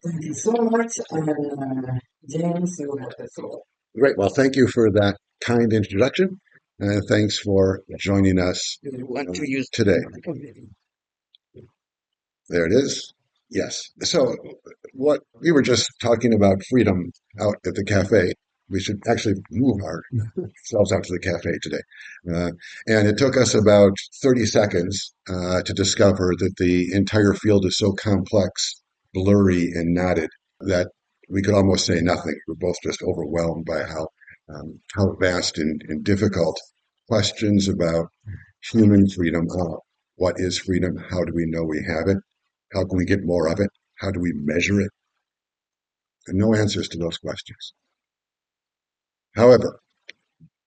Thank you so much, James, you have the floor. Great. Well, thank you for that kind introduction. And thanks for joining us You want to use today. There it is. Yes. So, what we were just talking about freedom out at the cafe. We should actually move ourselves out to the cafe today. Uh, and it took us about 30 seconds to discover that the entire field is so complex, blurry, and knotted that we could almost say nothing. We're both just overwhelmed by how vast and difficult questions about human freedom are. What is freedom? How do we know we have it? How can we get more of it? How do we measure it? And no answers to those questions. However,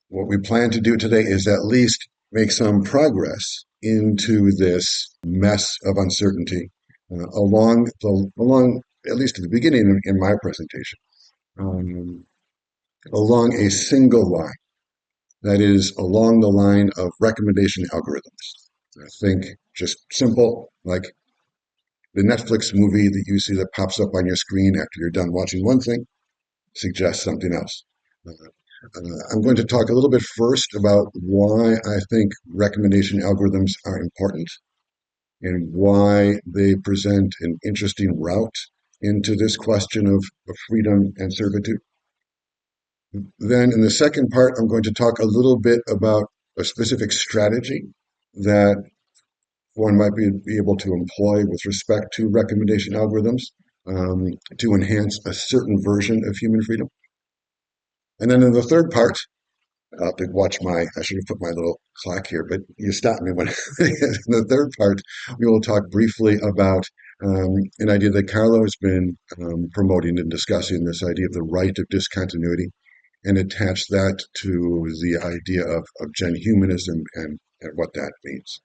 what we plan to do today is at least make some progress into this mess of uncertainty along at least at the beginning in my presentation, um, along a single line. That is along the line of recommendation algorithms. I think just simple, like the Netflix movie that you see that pops up on your screen after you're done watching one thing suggests something else. I'm going to talk a little bit first about why I think recommendation algorithms are important and why they present an interesting route into this question of freedom and servitude. Then in the second part, I'm going to talk a little bit about a specific strategy that one might be able to employ with respect to recommendation algorithms to enhance a certain version of human freedom. And then in the third part, I'll have to watch I should have put my little clock here, but you stop me when, in the third part, we will talk briefly about an idea that Carlo has been promoting and discussing, this idea of the right of discontinuity, and attach that to the idea of Genhumanism and what that means.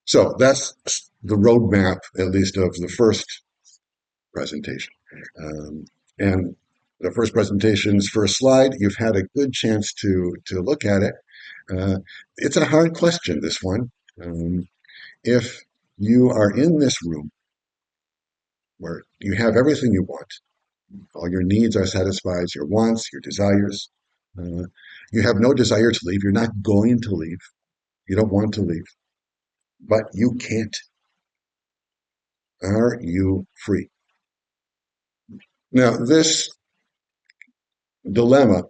So that's the roadmap, at least of the first presentation. And the first presentation's first slide, you've had a good chance to look at it. It's a hard question, this one. If you are in this room where you have everything you want, all your needs are satisfied, your wants, your desires, you have no desire to leave, you're not going to leave, you don't want to leave, but you can't. Are you free? Now, this dilemma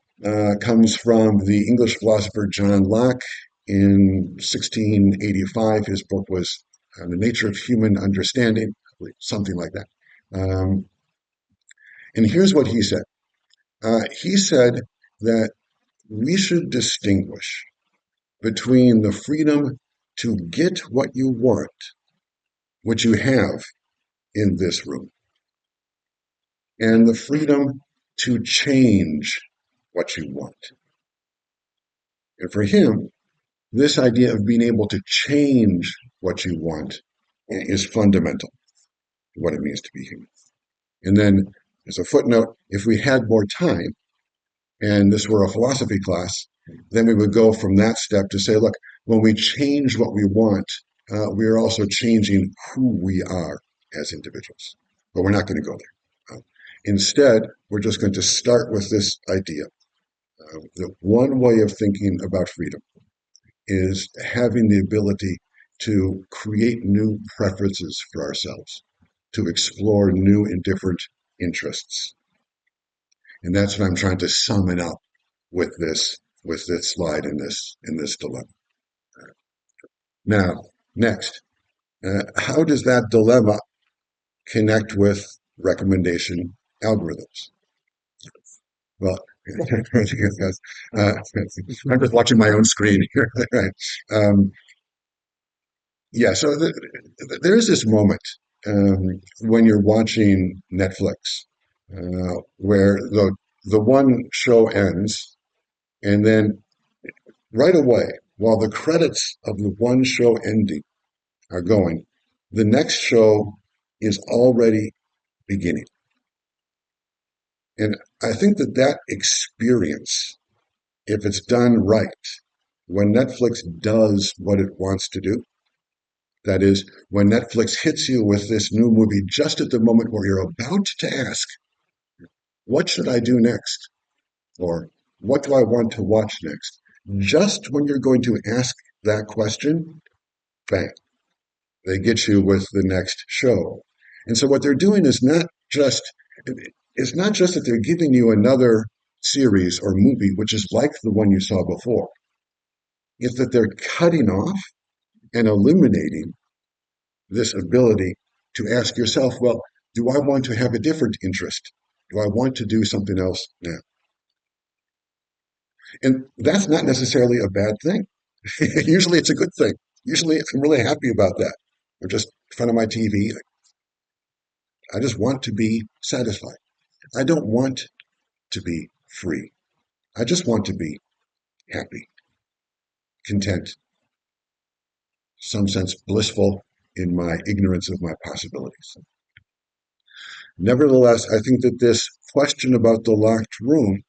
comes from the English philosopher John Locke in 1685. His book was On the Nature of Human Understanding, something like that. And here's what he said. He said that we should distinguish between the freedom to get what you want, which you have in this room, and the freedom to change what you want. And for him, this idea of being able to change what you want is fundamental to what it means to be human. And then, as a footnote, if we had more time, and this were a philosophy class, then we would go from that step to say, look, when we change what we want, we are also changing who we are as individuals. But we're not going to go there. Instead, we're just going to start with this idea that one way of thinking about freedom is having the ability to create new preferences for ourselves, to explore new and different interests. And that's what I'm trying to sum it up with this slide in this dilemma. Now, next, how does that dilemma connect with recommendation algorithms? Well, I'm just watching my own screen here. Right. Yeah, so there's this moment when you're watching Netflix where the one show ends, and then right away, while the credits of the one show ending are going, the next show is already beginning. And I think that experience, if it's done right, when Netflix does what it wants to do, That is, when Netflix hits you with this new movie just at the moment where you're about to ask, what should I do next? Or what do I want to watch next? Just when you're going to ask that question, bang, they get you with the next show. And so what they're doing is not just it's not just that they're giving you another series or movie which is like the one you saw before. It's that they're cutting off and eliminating this ability to ask yourself, well, do I want to have a different interest? Do I want to do something else now? And that's not necessarily a bad thing. Usually it's a good thing. Usually I'm really happy about that. I'm just in front of my TV. I just want to be satisfied. I don't want to be free. I just want to be happy, content, some sense blissful in my ignorance of my possibilities. Nevertheless, I think that this question about the locked room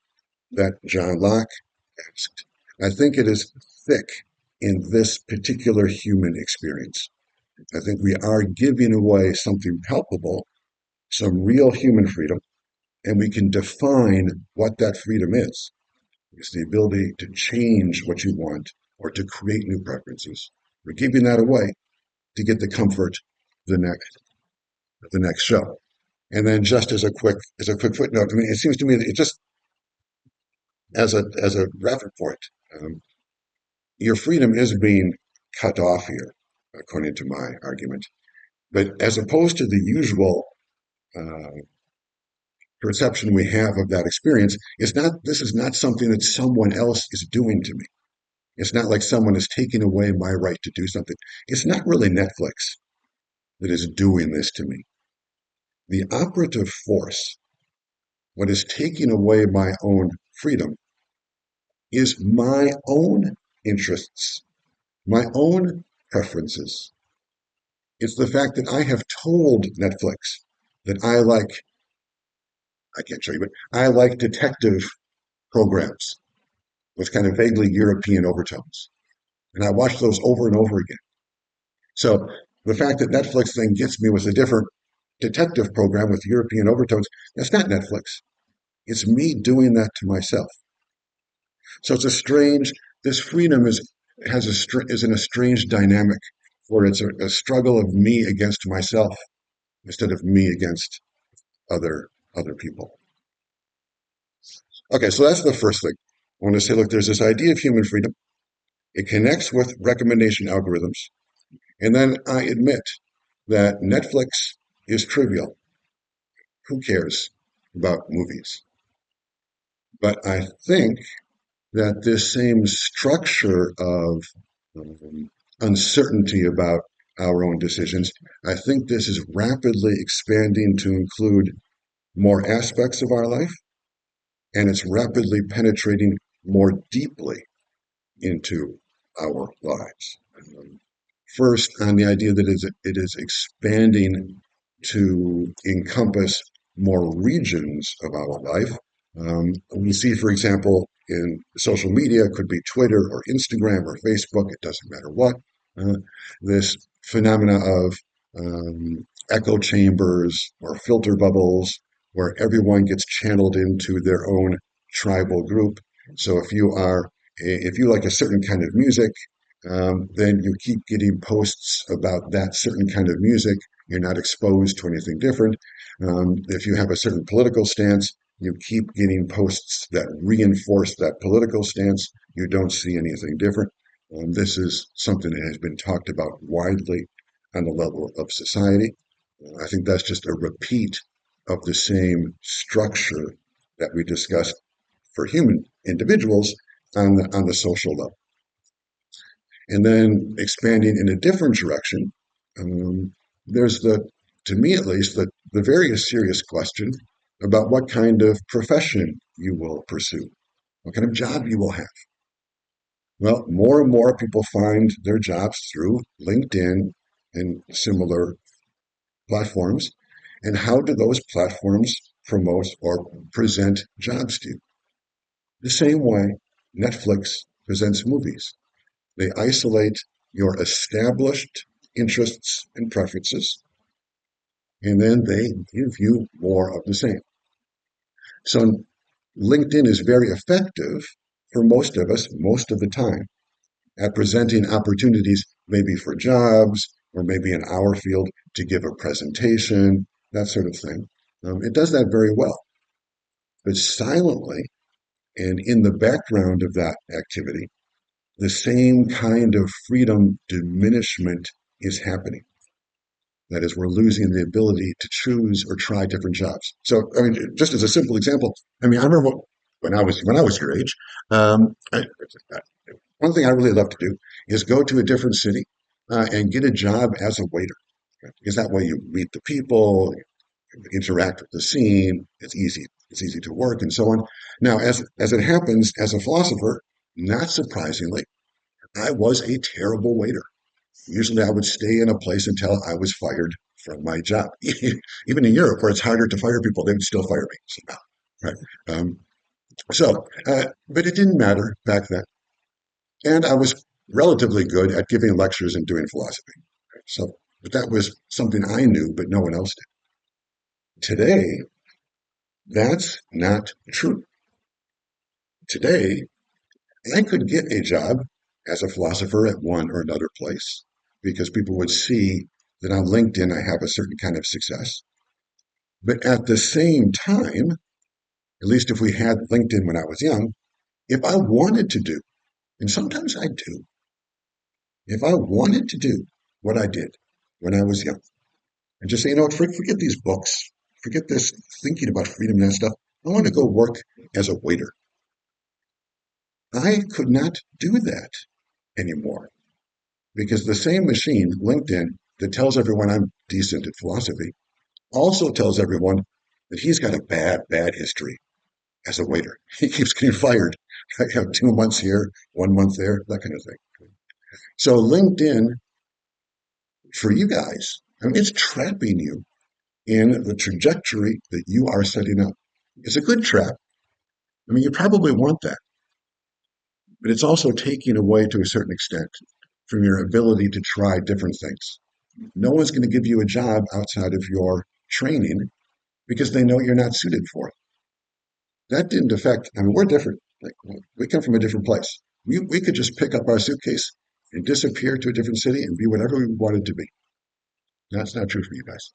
that John Locke asked, I think it is thick in this particular human experience. I think we are giving away something palpable, some real human freedom, and we can define what that freedom is. It's the ability to change what you want or to create new preferences. We're giving that away to get the comfort of the next show. And then just as a quick footnote, I mean, it seems to me that it just as a reference point, um, your freedom is being cut off here, according to my argument. But as opposed to the usual uh, perception we have of that experience, it's not. This is not something that someone else is doing to me. It's not like someone is taking away my right to do something. It's not really Netflix that is doing this to me. The operative force, what is taking away my own freedom, is my own interests, my own preferences. It's the fact that I have told Netflix that I can't show you, but I like detective programs with kind of vaguely European overtones. And I watch those over and over again. So the fact that Netflix then gets me with a different detective program with European overtones, that's not Netflix. It's me doing that to myself. So it's a strange, this freedom is in a strange dynamic where it's a struggle of me against myself instead of me against other people. Okay, so that's the first thing. I want to say, look, there's this idea of human freedom. It connects with recommendation algorithms. And then I admit that Netflix is trivial. Who cares about movies? But I think that this same structure of um, uncertainty about our own decisions, I think this is rapidly expanding to include more aspects of our life, and it's rapidly penetrating more deeply into our lives. First, on the idea that it is expanding to encompass more regions of our life. We see, for example, in social media, it could be Twitter or Instagram or Facebook, it doesn't matter what, uh, this phenomena of echo chambers or filter bubbles where everyone gets channeled into their own tribal group. So if you like a certain kind of music, then you keep getting posts about that certain kind of music. You're not exposed to anything different. If you have a certain political stance, you keep getting posts that reinforce that political stance. You don't see anything different. This is something that has been talked about widely on the level of society. I think that's just a repeat of the same structure that we discussed for human individuals on the social level. And then expanding in a different direction, there's to me at least, the very serious question about what kind of profession you will pursue, what kind of job you will have. Well, more and more people find their jobs through LinkedIn and similar platforms. And how do those platforms promote or present jobs to you? The same way Netflix presents movies. They isolate your established interests and preferences, and then they give you more of the same. So LinkedIn is very effective for most of us, most of the time, at presenting opportunities, maybe for jobs, or maybe in our field to give a presentation, that sort of thing. It does that very well. But silently, and in the background of that activity, the same kind of freedom diminishment is happening. That is, we're losing the ability to choose or try different jobs. So, I mean, just as a simple example, I mean, I remember when I was your age, one thing I really love to do is go to a different city and get a job as a waiter, right? Because that way you meet the people, you interact with the scene. It's easy. It's easy to work and so on. Now, as it happens, as a philosopher, not surprisingly, I was a terrible waiter. Usually I would stay in a place until I was fired from my job. Even in Europe, where it's harder to fire people, they would still fire me somehow. Right. But it didn't matter back then. And I was relatively good at giving lectures and doing philosophy. So, but that was something I knew, but no one else did. Today, that's not true. Today, I could get a job as a philosopher at one or another place because people would see that on LinkedIn I have a certain kind of success. But at the same time, at least if we had LinkedIn when I was young, if I wanted to do, and sometimes I do, if I wanted to do what I did when I was young, and just say, forget these books, forget this thinking about freedom and that stuff, I want to go work as a waiter. I could not do that anymore because the same machine, LinkedIn, that tells everyone I'm decent at philosophy, also tells everyone that he's got a bad, bad history as a waiter. He keeps getting fired. I have 2 months here, 1 month there, that kind of thing. So LinkedIn, for you guys, I mean, it's trapping you in the trajectory that you are setting up. It's a good trap. I mean, you probably want that, but it's also taking away to a certain extent from your ability to try different things. No one's going to give you a job outside of your training because they know you're not suited for it. That didn't affect, I mean, we're different. Like, we come from a different place. We could just pick up our suitcase and disappear to a different city and be whatever we wanted to be. That's not true for you guys.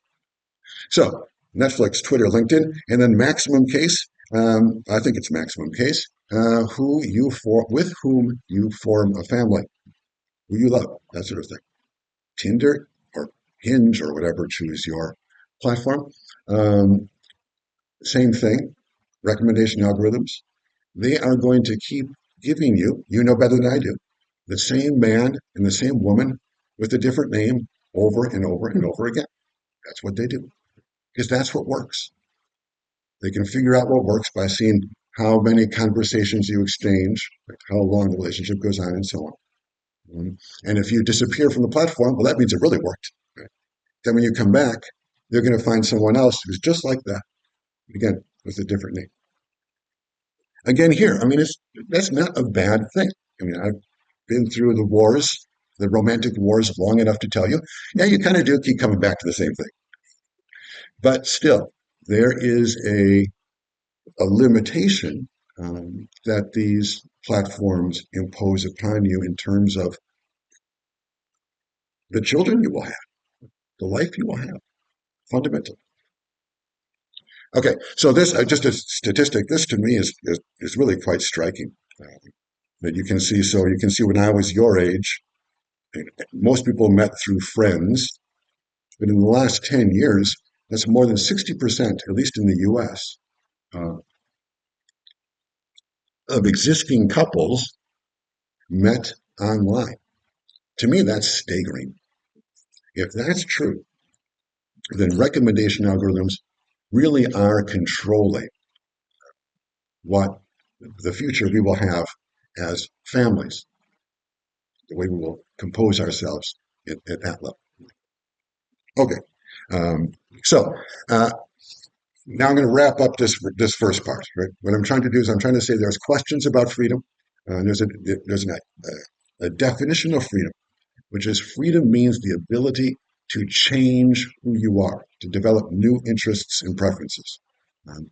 So, Netflix, Twitter, LinkedIn, and then maximum case. I think it's maximum case. With whom you form a family, who you love, that sort of thing. Tinder or Hinge or whatever, choose your platform. Um, Same thing. Recommendation algorithms. They are going to keep giving you, you know better than I do, the same man and the same woman with a different name over and over and over again. That's what they do because that's what works. They can figure out what works by seeing how many conversations you exchange, like how long the relationship goes on, and so on. And if you disappear from the platform, well, that means it really worked. Right? Then when you come back, they're going to find someone else who's just like that, again, with a different name. Again, here, I mean, that's not a bad thing. I mean, I've been through the wars, the romantic wars, long enough to tell you, yeah, you kind of do keep coming back to the same thing. But still, there is a limitation that these platforms impose upon you in terms of the children you will have, the life you will have, fundamentally. Okay, so this just a statistic. This to me is really quite striking. That you can see. So you can see when I was your age, most people met through friends, but in the last 10 years, that's more than 60%, at least in the U.S., uh, of existing couples met online. To me, that's staggering. If that's true, then recommendation algorithms really are controlling what the future we will have as families, the way we will compose ourselves at that level. Okay, um, so now I'm going to wrap up this first part. Right? What I'm trying to do is I'm trying to say there's questions about freedom. There's a definition of freedom. which is freedom means the ability to change who you are, to develop new interests and preferences. Um,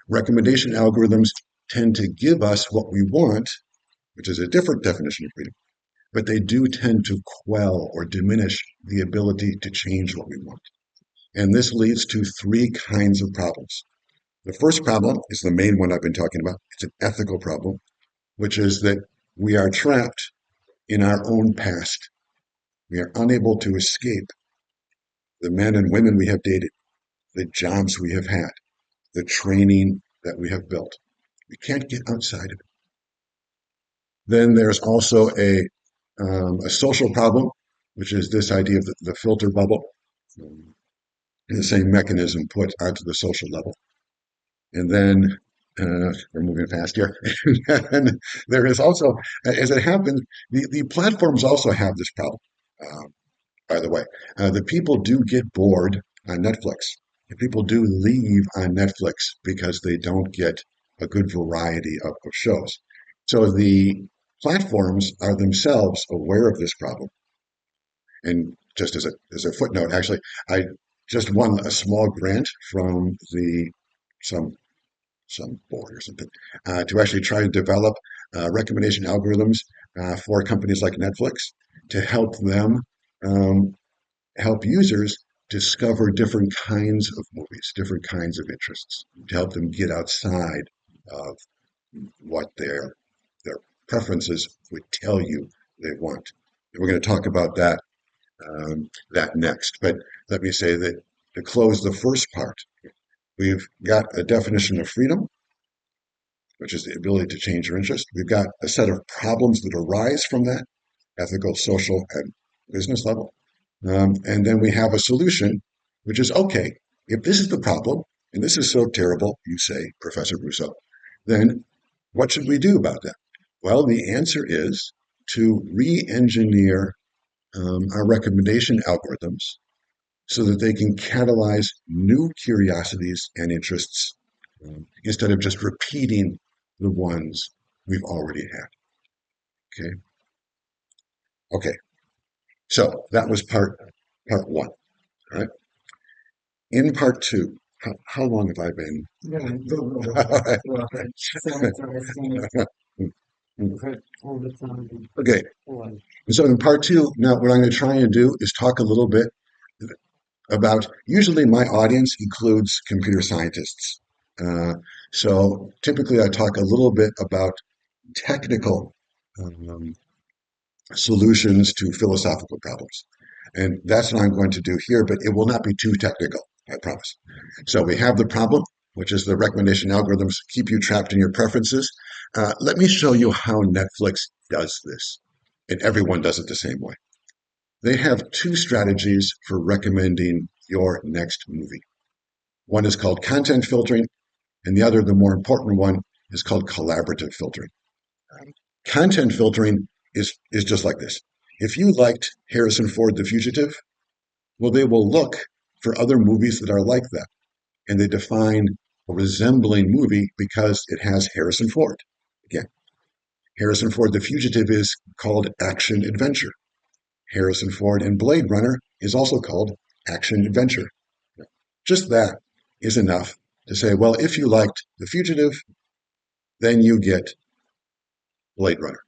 Recommendation algorithms tend to give us what we want, which is a different definition of freedom, but they do tend to quell or diminish the ability to change what we want. And this leads to three kinds of problems. The first problem is the main one I've been talking about. It's an ethical problem, which is that we are trapped in our own past. We are unable to escape the men and women we have dated, the jobs we have had, the training that we have built. We can't get outside of it. Then there's also a social problem, which is this idea of the filter bubble, the same mechanism put onto the social level. And then we're moving fast here. And there is also, as it happens, the platforms also have this problem. Uh, by the way, the people do get bored on Netflix. And people do leave on Netflix because they don't get a good variety of shows. So the platforms are themselves aware of this problem. And just as a footnote, actually, I just won a small grant from some some board or something to actually try to develop recommendation algorithms for companies like Netflix to help them um, help users discover different kinds of movies, different kinds of interests, to help them get outside of what their preferences would tell you they want. And we're going to talk about that next. But let me say that to close the first part, we've got a definition of freedom, which is the ability to change your interest. We've got a set of problems that arise from that, ethical, social, and business level. And then we have a solution, which is okay, if this is the problem, and this is so terrible, you say, Professor Brusseau, then what should we do about that? Well, the answer is to re engineer our recommendation algorithms so that they can catalyze new curiosities and interests instead of just repeating the ones we've already had. Okay. Okay. So that was part one. All right. In part two, how long have I been? Yeah, go. Well, so interesting. All the time. Okay. Well, So in part two, now what I'm going to try and do is talk a little bit about, usually my audience includes computer scientists. Uh, so typically I talk a little bit about technical um, solutions to philosophical problems. And that's what I'm going to do here, but it will not be too technical, I promise. So we have the problem, which is the recommendation algorithms keep you trapped in your preferences. Let me show you how Netflix does this. And everyone does it the same way. They have two strategies for recommending your next movie. One is called content filtering, and the other, the more important one, is called collaborative filtering. Content filtering is just like this. If you liked Harrison Ford, The Fugitive, well, they will look for other movies that are like that. And they define a resembling movie because it has Harrison Ford. Again, Harrison Ford, The Fugitive is called action adventure. Harrison Ford in Blade Runner is also called action adventure. Just that is enough to say, well, if you liked The Fugitive, then you get Blade Runner.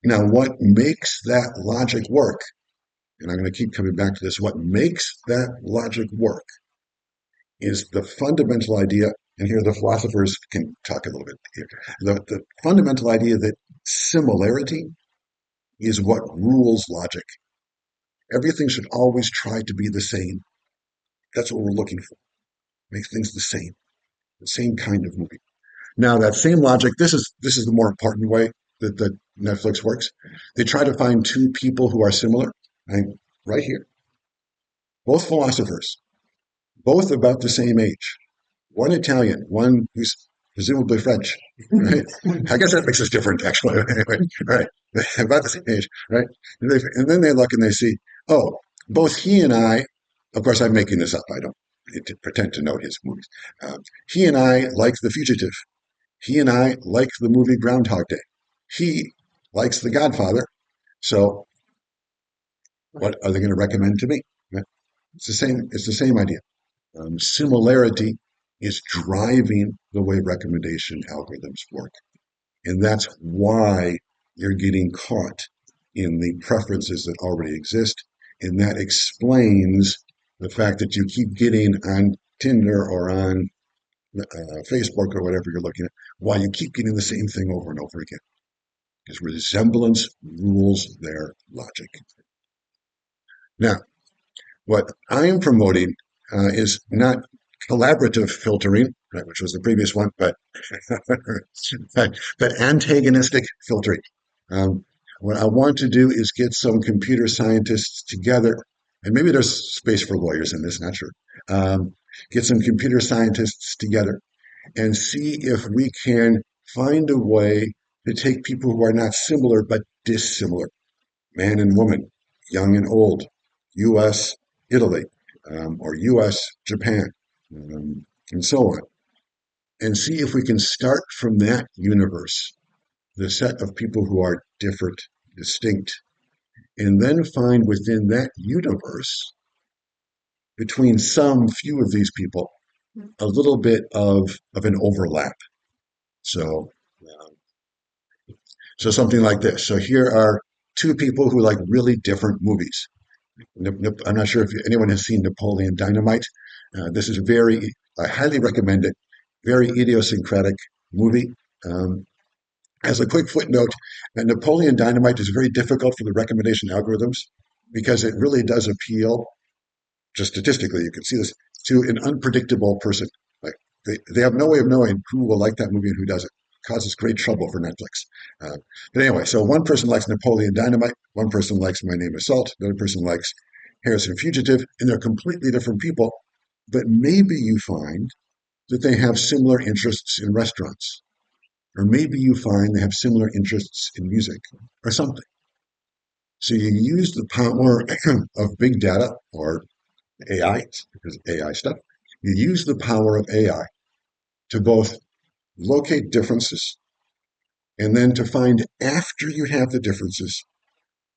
Now, what makes that logic work, and I'm going to keep coming back to this, what makes that logic work is the fundamental idea, and here the philosophers can talk a little bit here, the fundamental idea that similarity is what rules logic. Everything should always try to be the same. That's what we're looking for. Make things the same kind of movie. Now that same logic, this is the more important way that Netflix works. They try to find two people who are similar. Right here, both philosophers, both about the same age. One Italian, one who's presumably French. Right? I guess that makes us different, actually. Anyway, right? About the same age, right? And then they look and they see, oh, both he and I. Of course, I'm making this up. I don't pretend to know his movies. He and I like The Fugitive. He and I like the movie Groundhog Day. He likes The Godfather. So What are they going to recommend to me? Right? It's the same. It's the same idea. Similarity is driving the way recommendation algorithms work, and that's why you're getting caught in the preferences that already exist, and that explains the fact that you keep getting on Tinder or on Facebook or whatever you're looking at, why you keep getting the same thing over and over again. Because resemblance rules their logic. Now, what I am promoting is not collaborative filtering, right, which was the previous one, but but antagonistic filtering. Um, what I want to do is get some computer scientists together, and maybe there's space for lawyers in this, not sure. Um, get some computer scientists together and see if we can find a way to take people who are not similar but dissimilar, man and woman, young and old, US, Italy, or US, Japan, and so on, and see if we can start from that universe, the set of people who are different, distinct, and then find within that universe, between some few of these people, a little bit of an overlap. So, um, so something like this. So here are two people who like really different movies. I'm not sure if anyone has seen Napoleon Dynamite. This is very, I highly recommend it. Very idiosyncratic movie. As a quick footnote, Napoleon Dynamite is very difficult for the recommendation algorithms because it really does appeal, just statistically, you can see this, to an unpredictable person. Like they have no way of knowing who will like that movie and who doesn't. It causes great trouble for Netflix. But anyway, so one person likes Napoleon Dynamite, one person likes My Name is Salt, the other person likes Harrison Fugitive, and they're completely different people. But maybe you find that they have similar interests in restaurants, or maybe you find they have similar interests in music or something. So you use the power of big data or AI, because AI stuff, you use the power of AI to both locate differences and then to find, after you have the differences,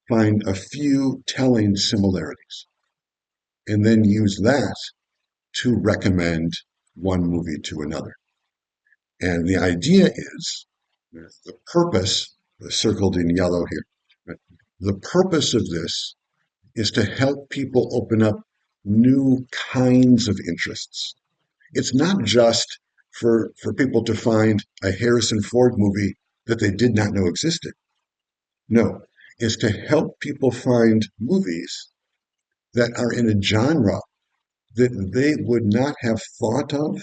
find a few telling similarities and then use that to recommend one movie to another. And the idea is the purpose, circled in yellow here, right? The purpose of this is to help people open up new kinds of interests. It's not just for people to find a Harrison Ford movie that they did not know existed. No, it's to help people find movies that are in a genre that they would not have thought of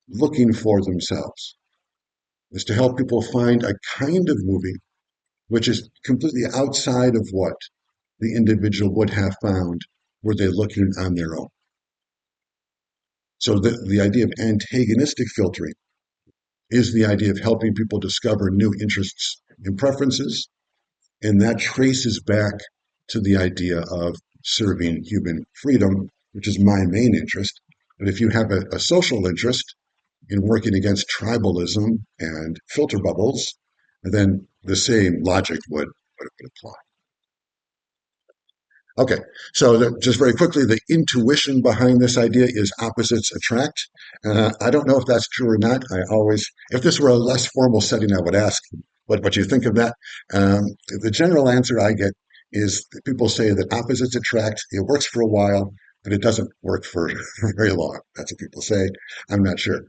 looking for themselves. It's to help people find a kind of movie which is completely outside of what the individual would have found were they looking on their own. So the idea of antagonistic filtering is the idea of helping people discover new interests and preferences, and that traces back to the idea of serving human freedom, which is my main interest. But if you have a social interest in working against tribalism and filter bubbles, then the same logic would apply. Okay, so just very quickly, the intuition behind this idea is opposites attract. I don't know if that's true or not. I always, if this were a less formal setting, I would ask what you think of that. The general answer I get is that people say that opposites attract. It works for a while, but it doesn't work for very long. That's what people say. I'm not sure.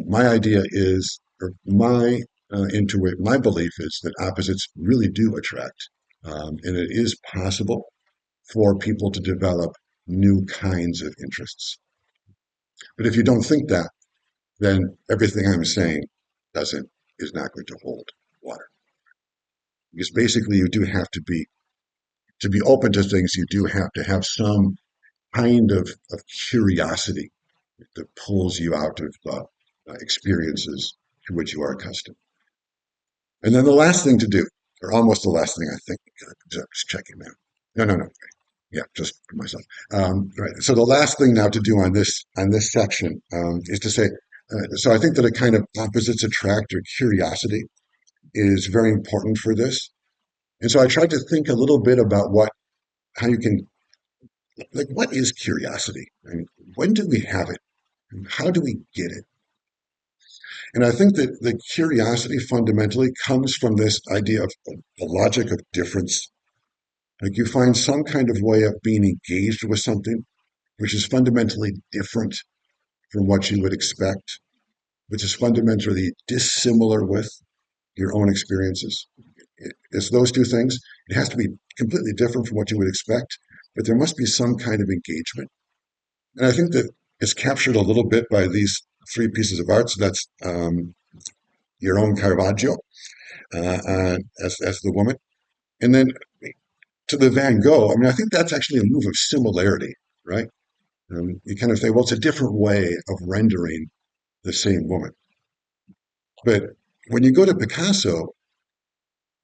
My idea is, or my belief is that opposites really do attract, and it is possible for people to develop new kinds of interests. But if you don't think that, then everything I'm saying doesn't is not going to hold water. Because basically you do have to be open to things, you do have to have some kind of curiosity that pulls you out of the experiences to which you are accustomed. And then the last thing to do, or almost the last thing I think, just checking now. No. Yeah, just for myself. Right. So the last thing now to do on this section is to say. So I think that a kind of opposites attract or curiosity is very important for this. And so I tried to think a little bit about what how you can, like, what is curiosity? I mean, when do we have it? How do we get it? And I think that the curiosity fundamentally comes from this idea of the logic of difference. Like you find some kind of way of being engaged with something which is fundamentally different from what you would expect, which is fundamentally dissimilar with your own experiences. It's those two things. It has to be completely different from what you would expect, but there must be some kind of engagement. And I think that it's captured a little bit by these three pieces of art. So that's your own Caravaggio as the woman. And then to the Van Gogh, I mean, I think that's actually a move of similarity, right? You kind of say, well, it's a different way of rendering the same woman. But when you go to Picasso,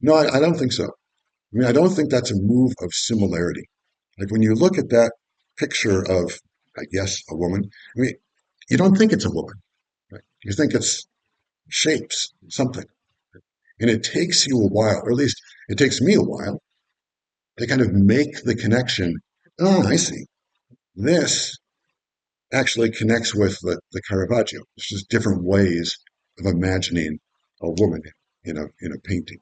no, I don't think so. I mean, I don't think that's a move of similarity. Like when you look at that picture of, I guess, a woman, I mean, you don't think it's a woman, right? You think it's shapes, something. And it takes you a while, or at least it takes me a while, to kind of make the connection. Oh, I see. This actually connects with the Caravaggio. It's just different ways of imagining a woman in a painting.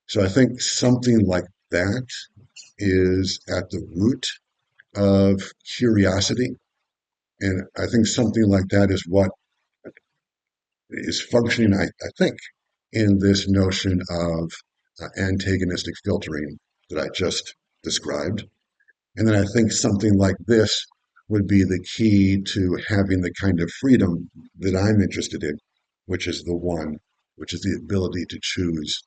So I think something like that is at the root of curiosity. And I think something like that is what is functioning, I think, in this notion of antagonistic filtering that I just described. And then I think something like this would be the key to having the kind of freedom that I'm interested in, which is the one, which is the ability to choose,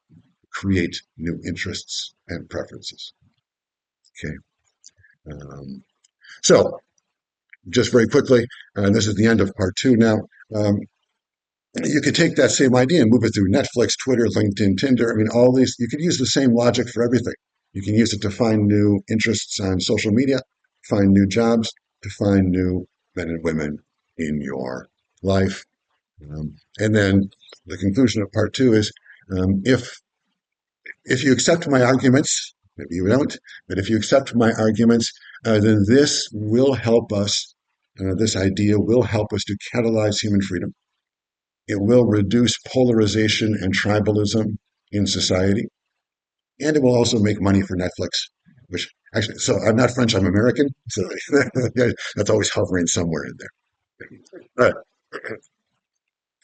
create new interests and preferences. Okay. Um, so, just very quickly, this is the end of part two now. Um, you could take that same idea and move it through Netflix, Twitter, LinkedIn, Tinder. I mean, all these, you could use the same logic for everything. You can use it to find new interests on social media, find new jobs, to find new men and women in your life. And then the conclusion of part two is if you accept my arguments, maybe you don't, but if you accept my arguments, then this will help us, this idea will help us to catalyze human freedom. It will reduce polarization and tribalism in society. And it will also make money for Netflix, which actually, so I'm not French, I'm American. So that's always hovering somewhere in there. All right.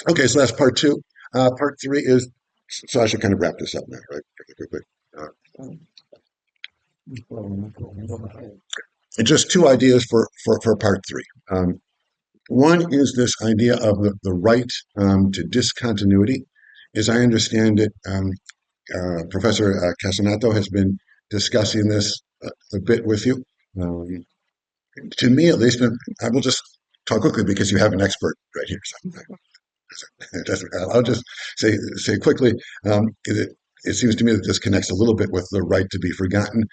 Okay, so that's part two. Part three is, so I should kind of wrap this up now, right? Quickly. Just two ideas for part three. One is this idea of the right to discontinuity. As I understand it, Professor Casanato has been discussing this a bit with you. Um, to me, at least, and I will just talk quickly because you have an expert right here. So I'll just say quickly. It seems to me that this connects a little bit with the right to be forgotten,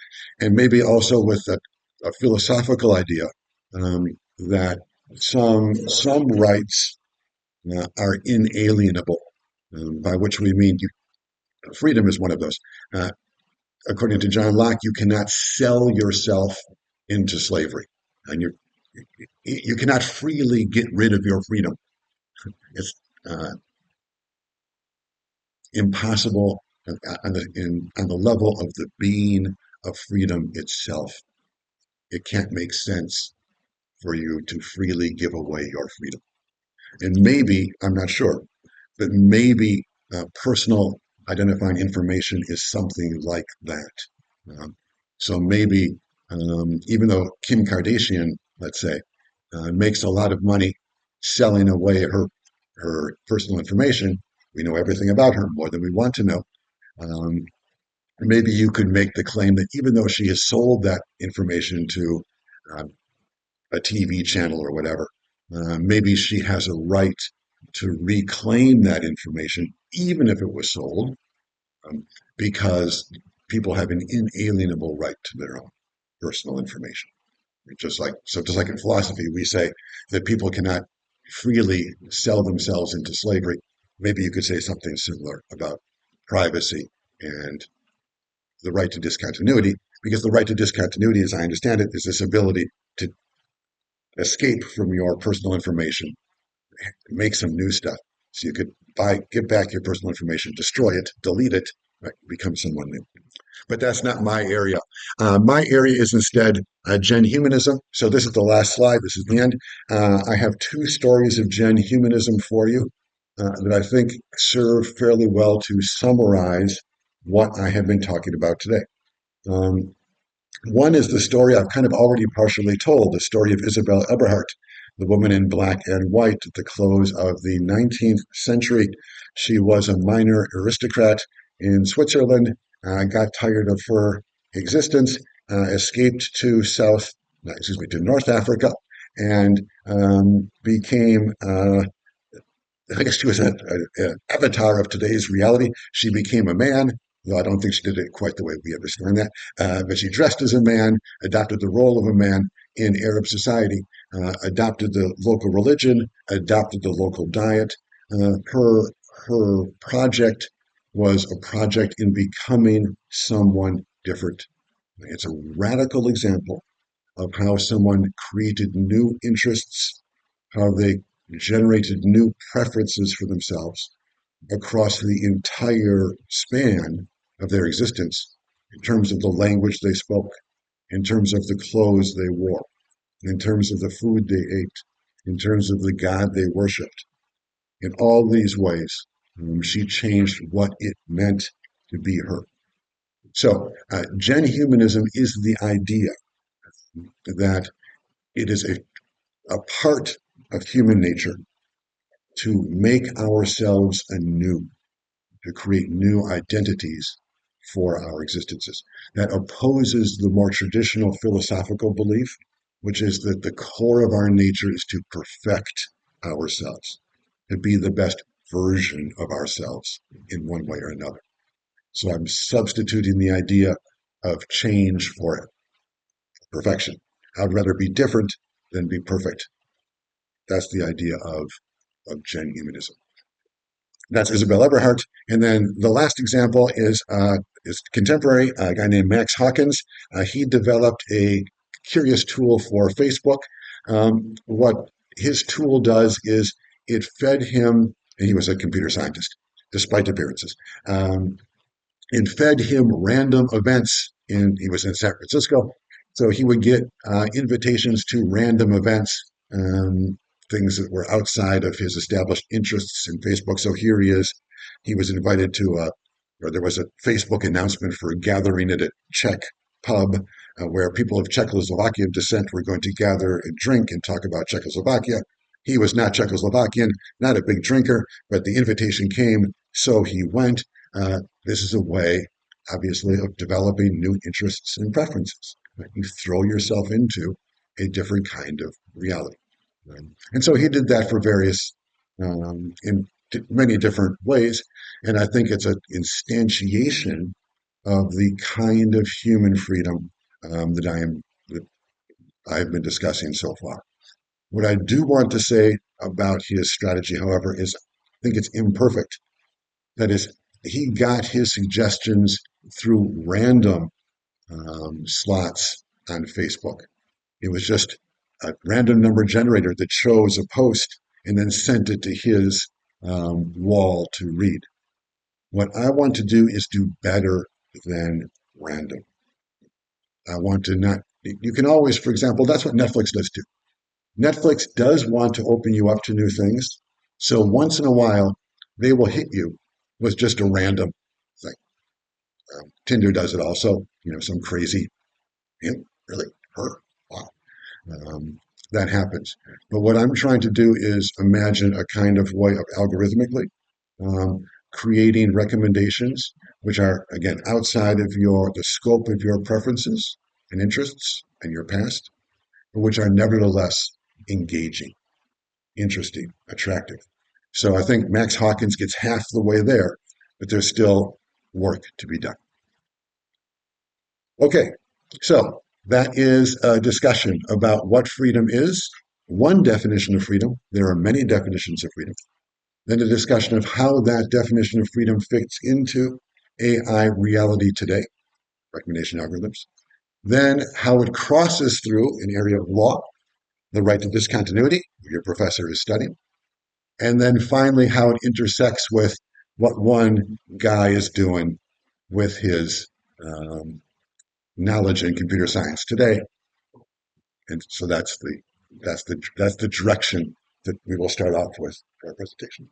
and maybe also with a philosophical idea um, that some rights are inalienable, by which we mean freedom is one of those. Uh, According to John Locke, you cannot sell yourself into slavery, and you cannot freely get rid of your freedom. It's uh, impossible on the level of the being of freedom itself. It can't make sense for you to freely give away your freedom. And maybe, I'm not sure, but maybe personal identifying information is something like that. Um, so maybe, even though Kim Kardashian, let's say, makes a lot of money selling away her personal information, we know everything about her more than we want to know. Um, Maybe you could make the claim that even though she has sold that information to uh, a TV channel or whatever, maybe she has a right to reclaim that information, even if it was sold, um, because people have an inalienable right to their own personal information. Just like in philosophy, we say that people cannot freely sell themselves into slavery. Maybe you could say something similar about privacy and the right to discontinuity. because the right to discontinuity, as I understand it, is this ability to escape from your personal information, make some new stuff. So you could get back your personal information, destroy it, delete it, right, become someone new. But that's not my area. My area is instead Genhumanism. So this is the last slide. This is the end. I have two stories of Genhumanism for you that I think serve fairly well to summarize what I have been talking about today. Um, One is the story I've kind of already partially told, the story of Isabel Eberhardt, the woman in black and white at the close of the 19th century. She was a minor aristocrat in Switzerland, got tired of her existence, escaped to to North Africa, and became I guess she was an avatar of today's reality. She became a man, though I don't think she did it quite the way we understand that. But she dressed as a man, adopted the role of a man in Arab society, adopted the local religion, adopted the local diet. Her project was a project in becoming someone different. It's a radical example of how someone created new interests, how they generated new preferences for themselves across the entire span of their existence in terms of the language they spoke, in terms of the clothes they wore, in terms of the food they ate, in terms of the God they worshiped. In all these ways, she changed what it meant to be her. So, Genhumanism is the idea that it is a part of human nature to make ourselves anew, to create new identities for our existences. That opposes the more traditional philosophical belief, which is that the core of our nature is to perfect ourselves, to be the best version of ourselves in one way or another. So I'm substituting the idea of change for perfection. I'd rather be different than be perfect. That's the idea of Genhumanism. That's Isabel Eberhardt. And then the last example is contemporary, a guy named Max Hawkins. He developed a curious tool for Facebook. What his tool does is it fed him, and he was a computer scientist, despite appearances. It fed him random events. He was in San Francisco, so he would get invitations to random events, things that were outside of his established interests in Facebook. So here he is. He was invited to or there was a Facebook announcement for a gathering at a Czech pub where people of Czechoslovakian descent were going to gather and drink and talk about Czechoslovakia. He was not Czechoslovakian, not a big drinker, but the invitation came, so he went. This is a way, obviously, of developing new interests and preferences. Right? You throw yourself into a different kind of reality. And so he did that for in many different ways. And I think it's an instantiation of the kind of human freedom that I've been discussing so far. What I do want to say about his strategy, however, is I think it's imperfect. That is, he got his suggestions through random slots on Facebook. It was just a random number generator that chose a post and then sent it to his wall to read. What I want to do is do better than random. I want to not, you can always, for example, that's what Netflix does too. Netflix does want to open you up to new things. So once in a while, they will hit you with just a random thing. Tinder does it also, some crazy, really, her, wow. That happens. But what I'm trying to do is imagine a kind of way of algorithmically creating recommendations, which are, again, outside of the scope of your preferences and interests and your past, but which are nevertheless engaging, interesting, attractive. So I think Max Hawkins gets half the way there, but there's still work to be done. Okay, so that is a discussion about what freedom is, one definition of freedom. There are many definitions of freedom. Then a discussion of how that definition of freedom fits into AI reality today, recommendation algorithms. then how it crosses through an area of law, the right to discontinuity, your professor is studying, and then finally how it intersects with what one guy is doing with his um, knowledge in computer science today. And so that's the direction that we will start off with for our presentation.